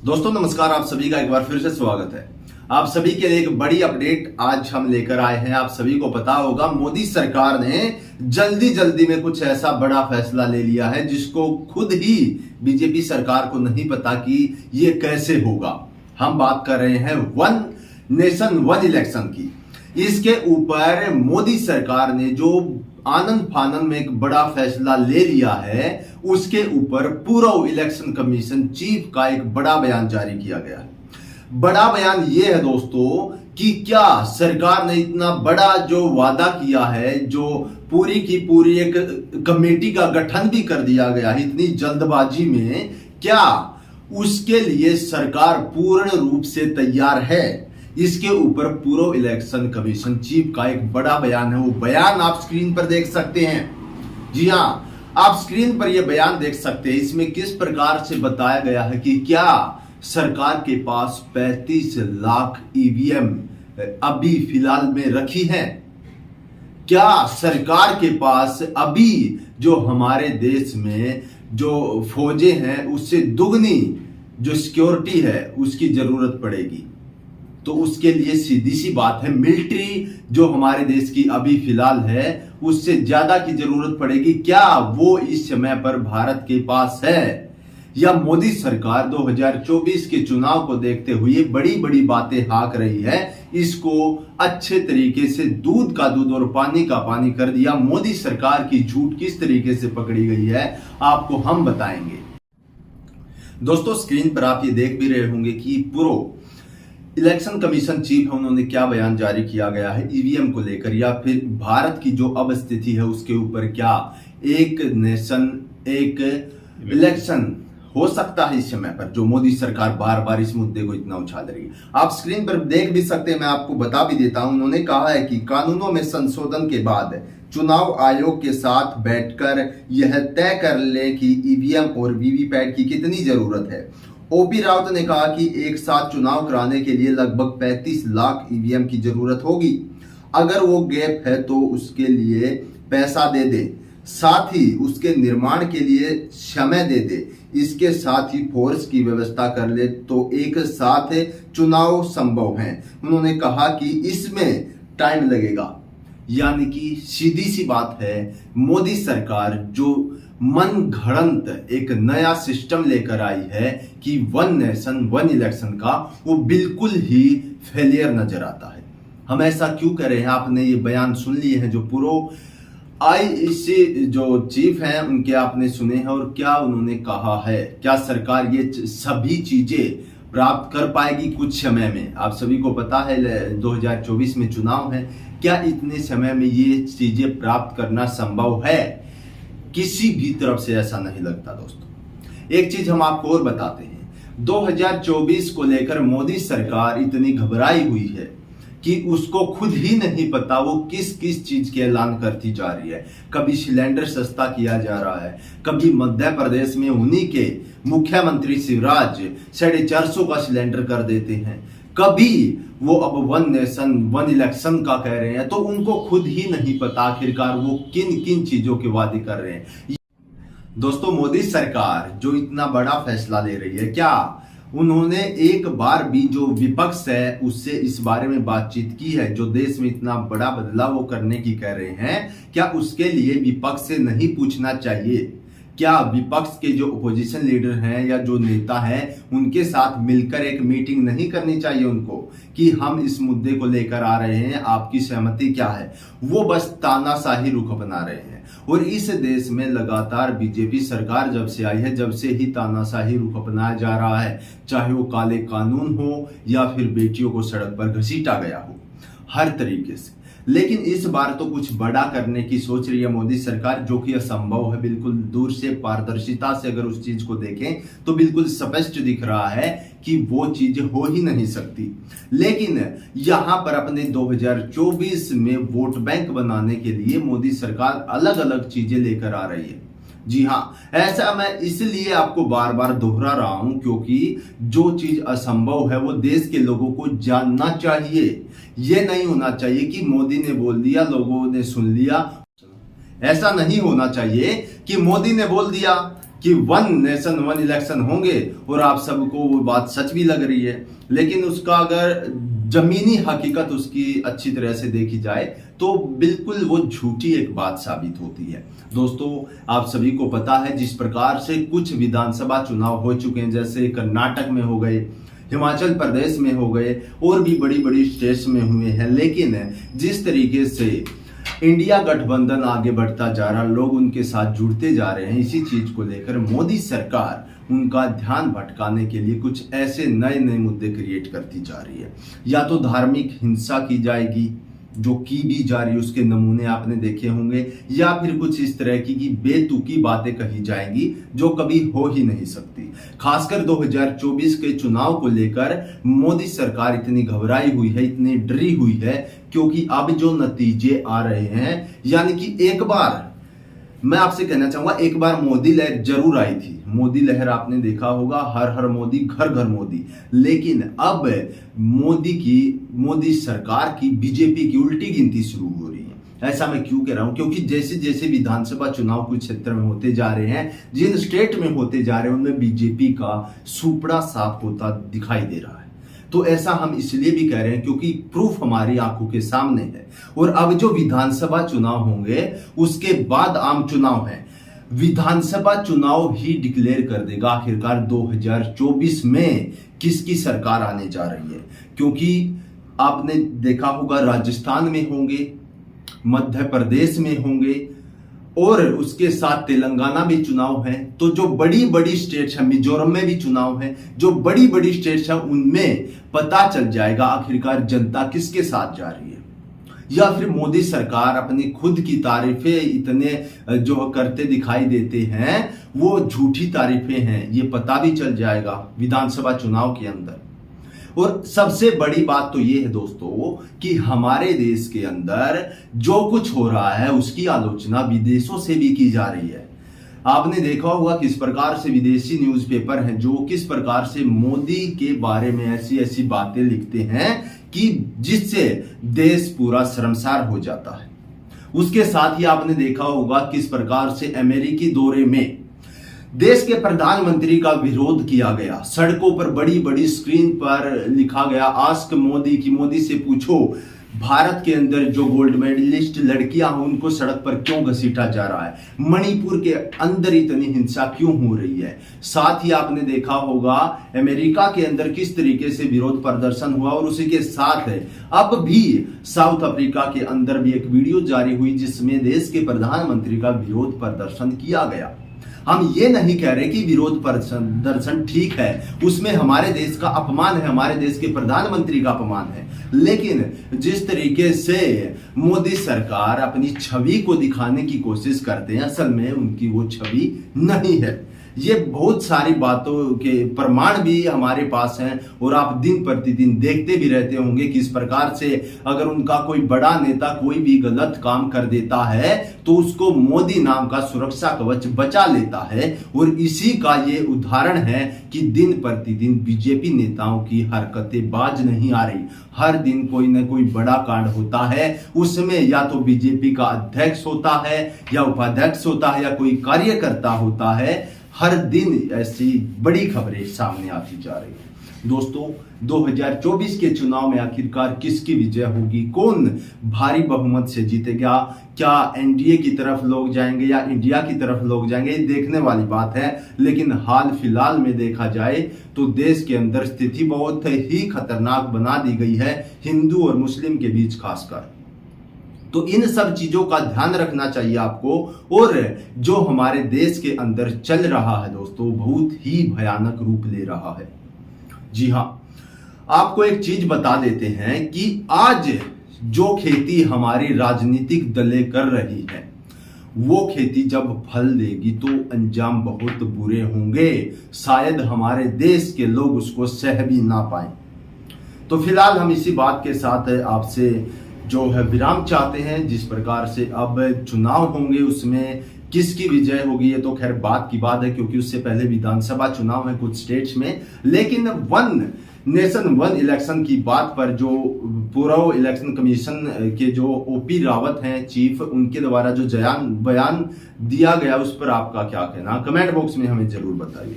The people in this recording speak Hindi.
दोस्तों नमस्कार, आप सभी का एक बार फिर से स्वागत है। आप सभी के लिए एक बड़ी अपडेट आज हम लेकर आए हैं। आप सभी को पता होगा मोदी सरकार ने जल्दी जल्दी में कुछ ऐसा बड़ा फैसला ले लिया है जिसको खुद ही बीजेपी सरकार को नहीं पता कि ये कैसे होगा। हम बात कर रहे हैं वन नेशन वन इलेक्शन की। इसके ऊपर मोदी सरकार ने जो आनंद फानन में एक बड़ा फैसला ले लिया है, उसके ऊपर पूरा इलेक्शन कमीशन चीफ का एक बड़ा बयान जारी किया गया है। बड़ा बयान यह है दोस्तों कि क्या सरकार ने इतना बड़ा जो वादा किया है, जो पूरी की पूरी एक कमेटी का गठन भी कर दिया गया है इतनी जल्दबाजी में, क्या उसके लिए सरकार पूर्ण रूप से तैयार है? इसके ऊपर पूर्व इलेक्शन कमीशन चीफ का एक बड़ा बयान है। वो बयान आप स्क्रीन पर देख सकते हैं। जी हां, आप स्क्रीन पर यह बयान देख सकते हैं। इसमें किस प्रकार से बताया गया है कि क्या सरकार के पास 35 लाख ईवीएम अभी फिलहाल में रखी है। क्या सरकार के पास अभी जो हमारे देश में जो फौजें हैं उससे दुगनी जो सिक्योरिटी है उसकी जरूरत पड़ेगी। तो उसके लिए सीधी सी बात है, मिलिट्री जो हमारे देश की अभी फिलहाल है उससे ज्यादा की जरूरत पड़ेगी। क्या वो इस समय पर भारत के पास है, या मोदी सरकार 2024 के चुनाव को देखते हुए बड़ी बड़ी बातें हाँक रही है, इसको अच्छे तरीके से दूध का दूध और पानी का पानी कर दिया। मोदी सरकार की झूठ किस तरीके से पकड़ी गई है आपको हम बताएंगे। दोस्तों स्क्रीन पर आप ये देख भी रहे होंगे कि पूर्व इलेक्शन कमीशन चीफ है, उन्होंने क्या बयान जारी किया गया है ईवीएम को लेकर, या फिर भारत की जो अब स्थिति है उसके ऊपर क्या एक नेशन एक इलेक्शन हो सकता है इस समय पर, जो मोदी सरकार बार बार इस मुद्दे को इतना उछाल रही है। आप स्क्रीन पर देख भी सकते हैं, मैं आपको बता भी देता हूं। उन्होंने कहा है कि कानूनों में संशोधन के बाद चुनाव आयोग के साथ बैठकर यह तय कर ले कि ईवीएम और वीवीपैट की कितनी जरूरत है। ओपी रावत ने कहा कि एक साथ चुनाव कराने के लिए लगभग 35 लाख ईवीएम की जरूरत होगी। अगर वो गैप है तो उसके लिए पैसा दे दे, साथ ही उसके निर्माण के लिए समय दे दे, इसके साथ ही फोर्स की व्यवस्था कर ले तो एक साथ चुनाव संभव है। उन्होंने कहा कि इसमें टाइम लगेगा। यानी कि सीधी सी बात है, मोदी सरकार जो मन घड़ंत एक नया सिस्टम लेकर आई है कि वन नेशन वन इलेक्शन का, वो बिल्कुल ही फेलियर नजर आता है। हम ऐसा क्यों कर रहे हैं? आपने ये बयान सुन लिए हैं जो पूर्व आईईसी जो चीफ हैं उनके आपने सुने हैं, और क्या उन्होंने कहा है। क्या सरकार ये सभी चीजें प्राप्त कर पाएगी कुछ समय में? आप सभी को पता है 2024 में चुनाव है। क्या इतने समय में ये चीजें प्राप्त करना संभव है? किसी भी तरफ से ऐसा नहीं लगता दोस्तों। एक चीज हम आपको और बताते हैं, 2024 को लेकर मोदी सरकार इतनी घबराई हुई है कि उसको खुद ही नहीं पता वो किस किस चीज के ऐलान करती जा रही है। कभी सिलेंडर सस्ता किया जा रहा है, कभी मध्य प्रदेश में उन्हीं के मुख्यमंत्री शिवराज 450 का सिलेंडर कर देते हैं, कभी वो अब वन नेशन वन इलेक्शन का कह रहे हैं। तो उनको खुद ही नहीं पता आखिरकार वो किन किन चीजों के वादे कर रहे हैं। दोस्तों मोदी सरकार जो इतना बड़ा फैसला ले रही है, क्या उन्होंने एक बार भी जो विपक्ष है उससे इस बारे में बातचीत की है? जो देश में इतना बड़ा बदलाव वो करने की कह रहे हैं, क्या उसके लिए विपक्ष से नहीं पूछना चाहिए? क्या विपक्ष के जो अपोजिशन लीडर हैं या जो नेता हैं उनके साथ मिलकर एक मीटिंग नहीं करनी चाहिए उनको कि हम इस मुद्दे को लेकर आ रहे हैं, आपकी सहमति क्या है? वो बस तानाशाही रुख अपना रहे हैं। और इस देश में लगातार बीजेपी सरकार जब से आई है, जब से ही तानाशाही रुख अपनाया जा रहा है, चाहे वो काले कानून हो या फिर बेटियों को सड़क पर घसीटा गया हो, हर तरीके से। लेकिन इस बार तो कुछ बड़ा करने की सोच रही है मोदी सरकार, जो कि असंभव है। बिल्कुल दूर से पारदर्शिता से अगर उस चीज को देखें तो बिल्कुल स्पष्ट दिख रहा है कि वो चीज हो ही नहीं सकती। लेकिन यहां पर अपने 2024 में वोट बैंक बनाने के लिए मोदी सरकार अलग अलग चीजें लेकर आ रही है। जी हां, ऐसा मैं इसलिए आपको बार बार दोहरा रहा हूं क्योंकि जो चीज असंभव है वो देश के लोगों को जानना चाहिए। ये नहीं होना चाहिए कि मोदी ने बोल दिया लोगों ने सुन लिया। ऐसा नहीं होना चाहिए कि मोदी ने बोल दिया कि वन नेशन वन इलेक्शन होंगे और आप सबको वो बात सच भी लग रही है, लेकिन उसका अगर जमीनी हकीकत उसकी अच्छी तरह से देखी जाए तो बिल्कुल वो झूठी एक बात साबित होती है। दोस्तों, आप सभी को पता है जिस प्रकार से कुछ विधानसभा चुनाव हो चुके हैं, जैसे कर्नाटक में हो गए, हिमाचल प्रदेश में हो गए और भी बड़ी बड़ी स्टेट्स में हुए हैं, लेकिन जिस तरीके से इंडिया गठबंधन आगे बढ़ता जा रहा, लोग उनके साथ जुड़ते जा रहे हैं, इसी चीज को लेकर मोदी सरकार उनका ध्यान भटकाने के लिए कुछ ऐसे नए नए मुद्दे क्रिएट करती जा रही है। या तो धार्मिक हिंसा की जाएगी, जो की भी जा रही है, उसके नमूने आपने देखे होंगे, या फिर कुछ इस तरह की बेतुकी बातें कही जाएंगी जो कभी हो ही नहीं सकती। खासकर 2024 के चुनाव को लेकर मोदी सरकार इतनी घबराई हुई है, इतनी डरी हुई है, क्योंकि अब जो नतीजे आ रहे हैं, यानी कि एक बार मैं आपसे कहना चाहूंगा, एक बार मोदी लहर जरूर आई थी। मोदी लहर आपने देखा होगा, हर हर मोदी घर घर मोदी, लेकिन अब मोदी सरकार की बीजेपी की उल्टी गिनती शुरू हो रही है। ऐसा मैं क्यों कह रहा हूं? क्योंकि जैसे जैसे विधानसभा चुनाव कुछ क्षेत्र में होते जा रहे हैं, जिन स्टेट में होते जा रहे हैं, उनमें बीजेपी का सुपड़ा साफ होता दिखाई दे रहा है। तो ऐसा हम इसलिए भी कह रहे हैं क्योंकि प्रूफ हमारी आंखों के सामने है। और अब जो विधानसभा चुनाव होंगे, उसके बाद आम चुनाव है। विधानसभा चुनाव ही डिक्लेयर कर देगा आखिरकार 2024 में किसकी सरकार आने जा रही है। क्योंकि आपने देखा होगा, राजस्थान में होंगे, मध्य प्रदेश में होंगे और उसके साथ तेलंगाना में चुनाव है। तो जो बड़ी बड़ी स्टेट्स हैं, मिजोरम में भी चुनाव है, जो बड़ी बड़ी स्टेट्स हैं, उनमें पता चल जाएगा आखिरकार जनता किसके साथ जा रही है। या फिर मोदी सरकार अपनी खुद की तारीफें इतने जो करते दिखाई देते हैं, वो झूठी तारीफें हैं, ये पता भी चल जाएगा विधानसभा चुनाव के अंदर। और सबसे बड़ी बात तो ये है दोस्तों कि हमारे देश के अंदर जो कुछ हो रहा है, उसकी आलोचना विदेशों से भी की जा रही है। आपने देखा होगा किस प्रकार से विदेशी न्यूज़पेपर हैं जो किस प्रकार से मोदी के बारे में ऐसी ऐसी बातें लिखते हैं कि जिससे देश पूरा शर्मसार हो जाता है। उसके साथ ही आपने देखा होगा किस प्रकार से अमेरिकी दौरे में देश के प्रधानमंत्री का विरोध किया गया। सड़कों पर बड़ी बड़ी स्क्रीन पर लिखा गया, आस्क मोदी, की मोदी से पूछो भारत के अंदर जो गोल्ड मेडलिस्ट लड़कियां हैं उनको सड़क पर क्यों घसीटा जा रहा है, मणिपुर के अंदर इतनी हिंसा क्यों हो रही है। साथ ही आपने देखा होगा अमेरिका के अंदर किस तरीके से विरोध प्रदर्शन हुआ, और उसी के साथ अब भी साउथ अफ्रीका के अंदर भी एक वीडियो जारी हुई जिसमें देश के प्रधानमंत्री का विरोध प्रदर्शन किया गया। हम ये नहीं कह रहे कि विरोध प्रदर्शन ठीक है, उसमें हमारे देश का अपमान है, हमारे देश के प्रधानमंत्री का अपमान है, लेकिन जिस तरीके से मोदी सरकार अपनी छवि को दिखाने की कोशिश करते हैं, असल में उनकी वो छवि नहीं है। ये बहुत सारी बातों के प्रमाण भी हमारे पास हैं और आप दिन प्रतिदिन देखते भी रहते होंगे किस प्रकार से अगर उनका कोई बड़ा नेता कोई भी गलत काम कर देता है तो उसको मोदी नाम का सुरक्षा कवच बचा लेता है। और इसी का ये उदाहरण है कि दिन प्रतिदिन बीजेपी नेताओं की हरकतें बाज नहीं आ रही। हर दिन कोई ना कोई बड़ा कांड होता है, उसमें या तो बीजेपी का अध्यक्ष होता है या उपाध्यक्ष होता है या कोई कार्यकर्ता होता है। हर दिन ऐसी बड़ी खबरें सामने आती जा रही है। दोस्तों, 2024 के चुनाव में आखिरकार किसकी विजय होगी, कौन भारी बहुमत से जीतेगा, क्या एनडीए की तरफ लोग जाएंगे या इंडिया की तरफ लोग जाएंगे, ये देखने वाली बात है। लेकिन हाल फिलहाल में देखा जाए तो देश के अंदर स्थिति बहुत ही खतरनाक बना दी गई है, हिंदू और मुस्लिम के बीच खासकर। तो इन सब चीजों का ध्यान रखना चाहिए आपको। और जो हमारे देश के अंदर चल रहा है दोस्तों, बहुत ही भयानक रूप ले रहा है। जी हां, आपको एक चीज बता देते हैं कि आज जो खेती हमारी राजनीतिक दलें कर रही है, वो खेती जब फल देगी तो अंजाम बहुत बुरे होंगे। शायद हमारे देश के लोग उसको सह भी ना पाए। तो फिलहाल हम इसी बात के साथ आपसे जो है विराम चाहते हैं। जिस प्रकार से अब चुनाव होंगे उसमें किसकी विजय होगी ये तो खैर बात की बात है, क्योंकि उससे पहले विधानसभा चुनाव है कुछ स्टेट्स में। लेकिन वन नेशन वन इलेक्शन की बात पर जो पूर्व इलेक्शन कमीशन के जो ओपी रावत हैं चीफ, उनके द्वारा जो बयान दिया गया उस पर आपका क्या कहना, कमेंट बॉक्स में हमें जरूर बताइए।